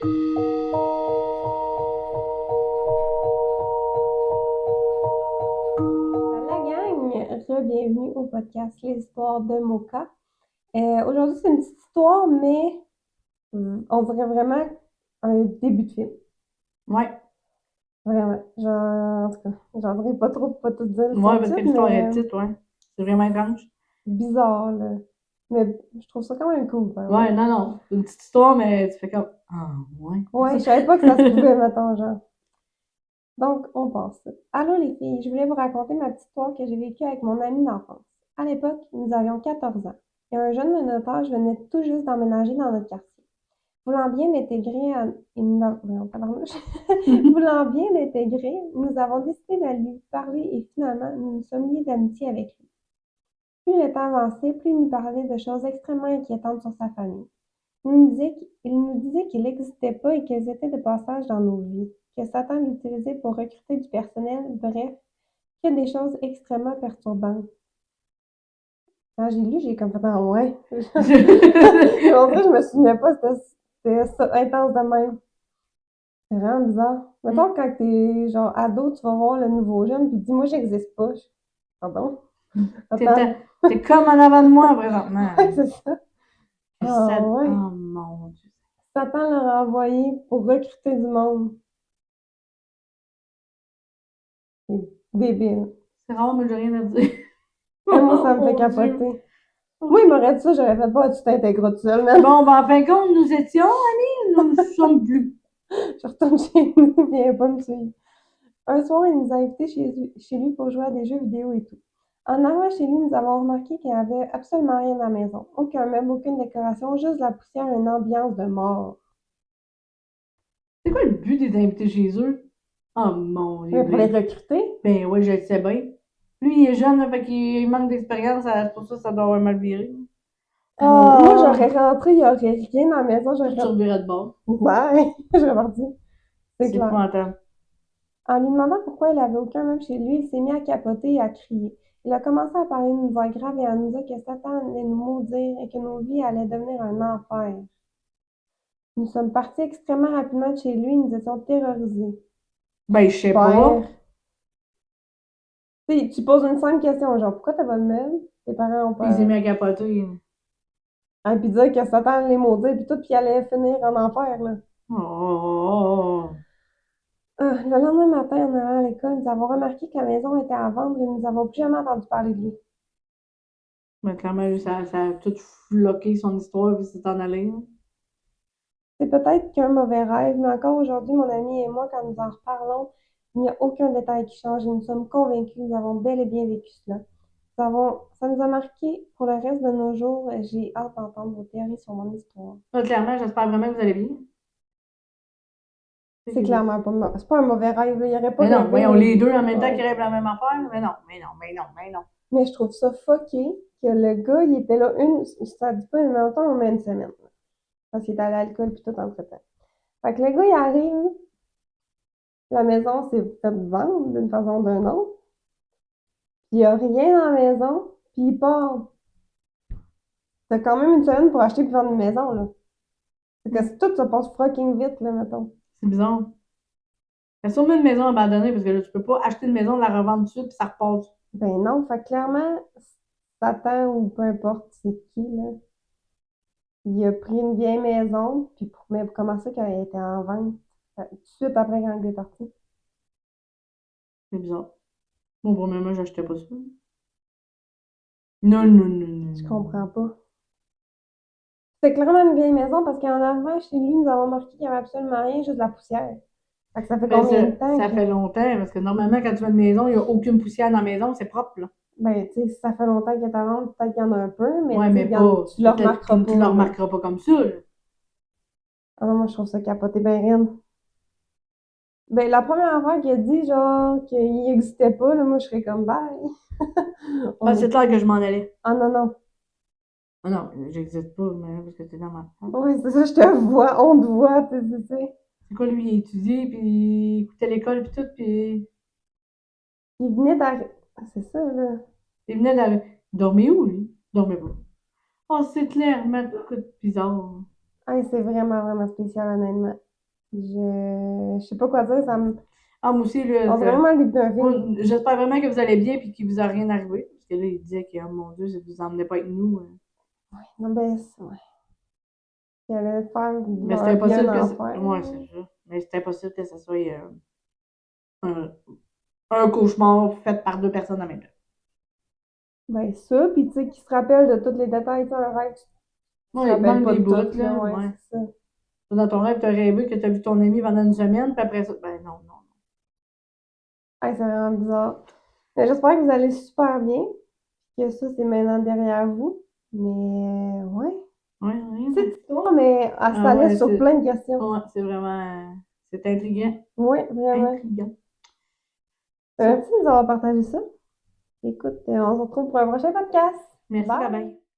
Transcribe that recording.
La gang, bienvenue au podcast Les histoires de Moka. Aujourd'hui, c'est une petite histoire, mais on dirait vraiment un début de film. Ouais, Vraiment. Genre, en tout cas, j'en dirais pas trop pour pas tout dire le ouais, parce que synopsis, l'histoire est mais petite, ouais. C'est vraiment étrange. bizarre, là. Mais je trouve ça quand même cool, par Ouais, exemple. non, non. C'est une petite histoire, mais tu fais comme. Ah, ouais. Ouais, je savais pas que ça se pouvait, mettons, genre. Donc, on passe. Allô les filles, je voulais vous raconter ma petite histoire que j'ai vécue avec mon ami d'enfance. À l'époque, nous avions 14 ans et un jeune de notre âge venait tout juste d'emménager dans notre quartier. Voulant bien l'intégrer à voyons, tabarnouche. Voulant bien l'intégrer, nous avons décidé de lui parler et finalement, nous nous sommes liés d'amitié avec lui. Plus le temps avançait, plus il nous parlait de choses extrêmement inquiétantes sur sa famille. Il nous disait qu'ils n'existaient pas et qu'ils étaient de passage dans nos vies, que Satan l'utilisait pour recruter du personnel, bref, que des choses extrêmement perturbantes. Quand j'ai lu, j'ai comme fait ah ouais. En vrai, je me souvenais pas, c'était ça intense de même. C'est vraiment bizarre. Mettons, quand t'es genre ado, tu vas voir le nouveau jeune, puis dis-moi, j'existe pas. Pardon? Attends. T'es comme en avant de moi présentement. Ouais, c'est ça. Ah Oh ouais. mon Dieu. Satan l'a envoyé pour recruter du monde. C'est débile. C'est rare, mais j'ai rien à dire. Et moi, Oh ça me fait mon Dieu. capoter. Moi, il m'aurait dit ça, j'aurais fait pas, tu t'intègres tout seul, man. Bon, ben, en fin de compte, nous étions amis, nous ne sommes plus. Je retourne chez nous, viens pas me suivre. Un soir, il nous a invités chez lui pour jouer à des jeux vidéo et tout. En arrivant chez lui, nous avons remarqué qu'il n'y avait absolument rien dans la maison. Aucun meuble, aucune décoration, juste de la poussière et une ambiance de mort. C'est quoi le but des invités chez eux? Oh mon Mais Dieu. pour les recruter, Ben, ouais, je le sais bien. Lui, il est jeune, là, fait qu'il manque d'expérience, c'est pour ça que ça doit avoir mal viré. moi, Oh! j'aurais rentré, il n'y aurait rien dans la maison, j'aurais Tout fait sur de bord. bye, j'aurais parti. C'est C'est clair. épouvantable. En lui demandant pourquoi il avait aucun meuble chez lui, il s'est mis à capoter et à crier. Il a commencé à parler d'une voix grave et à nous dire que Satan allait nous maudire et que nos vies allaient devenir un enfer. Nous sommes partis extrêmement rapidement de chez lui et nous étions terrorisés. Ben, je sais Super. pas. Tu sais, tu poses une simple question, genre pourquoi t'as pas de meuble? Tes parents ont Puis il s'est peur. mis à capoter. Ah, puis dire que Satan allait les maudire puis tout, puis il allait finir en enfer, là. Oh! Ah, le lendemain matin, en allant à l'école, nous avons remarqué que la maison était à vendre et nous n'avons plus jamais entendu parler de lui. Mais clairement, lui, ça a tout floqué son histoire, puis c'est en allé. C'est peut-être qu'un mauvais rêve, mais encore aujourd'hui, mon ami et moi, quand nous en reparlons, il n'y a aucun détail qui change et nous sommes convaincus que nous avons bel et bien vécu cela. Ça nous a marqué pour le reste de nos jours. J'ai hâte d'entendre vos théories sur mon histoire. Clairement, j'espère vraiment que vous allez bien. C'est clairement pas, c'est pas un mauvais rêve, là. Il aurait pas Mais non, rêvé, voyons, mais les deux en même temps ouais. qui rêvent la même affaire. Mais non, mais non, mais non, mais non. Mais je trouve ça fucké que le gars, il était là ça dit pas, mais en même temps, on met une semaine. Parce qu'il est allé à l'alcool puis tout entre-temps. Fait que le gars, il arrive, la maison s'est faite vendre d'une façon ou d'une autre. Puis il n'y a rien dans la maison, puis il part. T'as quand même une semaine pour acheter puis vendre une maison, là. C'est que tout se passe fucking vite, là, mettons. C'est bizarre. Il y a sûrement une maison abandonnée parce que là, tu peux pas acheter une maison, la revendre tout de suite, puis ça repasse. Ben non, fait que clairement, Satan ou peu importe c'est qui, là, il a pris une vieille maison, puis mais pour commencer, quand elle était en vente, tout de suite après quand il est parti. C'est bizarre. Bon, premièrement, j'achetais pas ça. Non, non, non, non, Je non. comprends pas. C'est clairement une vieille maison parce qu'en avant, chez lui, nous avons remarqué qu'il n'y avait absolument rien, juste de la poussière. Fait que ça fait Ben, combien de temps ça que. fait longtemps, parce que normalement, quand tu vas une maison, il n'y a aucune poussière dans la maison, c'est propre, là. Ben, tu sais, si ça fait longtemps qu'il est à vendre, peut-être qu'il y en a un peu, mais Ouais, tu sais, mais pas. tu le Peut-être remarqueras que tu le pas, là. remarqueras pas comme ça, là. Ah non, moi, je trouve ça capoté ben raide. Ben, la première fois qu'il a dit, genre, qu'il n'existait pas, là, moi, je serais comme, bye. Ah, On c'est est. clair que je m'en allais. Ah non, non. Ah non, j'existe pas, mais parce que t'es dans ma tête. Ouais, c'est ça, je te vois, on te voit, tu sais. C'est quoi, lui, il étudiait, puis il écoutait l'école, puis tout, puis Il venait d'arriver. C'est ça, là. il venait d'arriver. Il dormait où, lui? Il dormait pas. Oh, c'est clairement, écoute, bizarre. Ah, c'est vraiment, vraiment spécial, honnêtement. Je sais pas quoi dire, ça me... Ah, moi aussi, là, On dirait vraiment le début d'un moi, film. j'espère vraiment que vous allez bien et qu'il vous a rien arrivé. Parce que là, il disait que, oh mon Dieu, si vous emmenez pas avec nous. Non, ben, ouais. Il allait faire de Mais c'était leur vie un impossible que enfer. ouais, c'est ça. Mais c'était impossible que ça soit un, un cauchemar fait par deux personnes en même temps. Ben, ça, puis tu sais, qui se rappelle de tous les détails, tu sais, un rêve, tu te Ouais, il te rappelles manque pas des de bouts, tout, là, là. ouais, Ouais. c'est ça. Dans ton rêve, t'as rêvé que t'as vu ton ami pendant une semaine, puis après ça, ben non, non. Ouais, c'est vraiment bizarre. Mais j'espère que vous allez super bien, que ça, c'est maintenant derrière vous. Mais, ouais. Ouais, rien. Petite histoire, mais Ah ça ouais, laisse sur plein de questions. ouais, c'est vraiment, c'est intriguant. Oui, vraiment. Intriguant. Merci Ça. de nous avoir partagé ça. Écoute, on se retrouve pour un prochain podcast. Merci, bye Bye! bye.